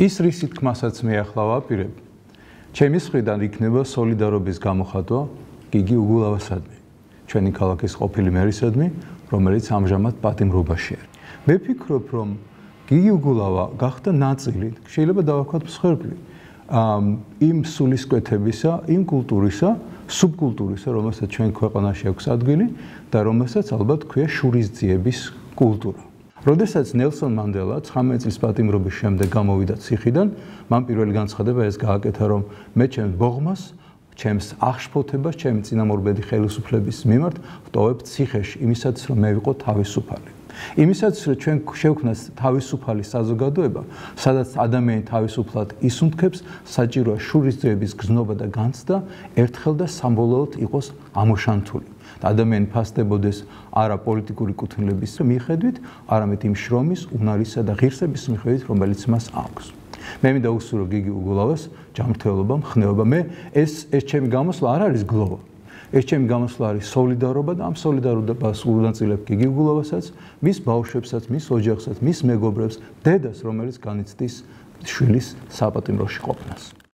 ის რის თქმასაც მე ახლა ვაპირებ, ჩემი მხრიდან იქნება სოლიდარობის გამოხატვა გიგი უგულავასადმი, ჩვენი ქალაქის ყოფილი მერისადმი, რომელიც ამჟამად პატიმრობაშია. მე ვფიქრობ, რომ გიგი უგულავა გახდა ნაწილი, შეიძლება დავაქვათ მსხვერპლი, იმ სულისკვეთებისა, იმ კულტურისა, სუბკულტურისა, რომელსაც ჩვენ ქვეყანაში აქვს ადგილი და რომელსაც ალბათ ქვია შურისძიების კულტურა. როდესაც ნელსონ მანდელა 19 წლის პატიმრობის შემდეგ გამოვიდა ციხიდან, მან პირველი განცხადება ეს გააკეთა, რომ მე ჩემს ბოღმას, ჩემს აღშფოთებას, ჩემი წინამორბედი ხელისუფლების მიმართ ვტოვებ ციხეში, იმისაც რომ მე ვიყო თავისუფალი. იმისაც რომ ჩვენ შევქმნათ თავისუფალი საზოგადოება, სადაც ადამიანი თავისუფლად ისუნთქებს, საჭიროა შურისძიების გზნობა და განცდა, ერთხელ და სამბოლოოდ იყოს ამოშანთული. ადამიანი ფასდებოდეს არა პოლიტიკური კუთვნილების მიხედვით, არამედ იმ შრომის, უნარისა და ღირსების მიხედვით, რომელიც მას აქვს. მე მინდა უსურვო გიგი უგულავას ჯანმრთელობა, მხნეობა. მე ეს ჩემი გამოსვლა არ არის გლოვა. ეს ჩემი გამოსვლა არის სოლიდარობა და ამ სოლიდარობას ურვდანწილებ გიგი უგულავასაც, მის ბავშვებსაც, მის ოჯახსაც, მის მეგობრებს, დედას, რომელიც განიცდის შვილის საპატიმროში ყოფნას.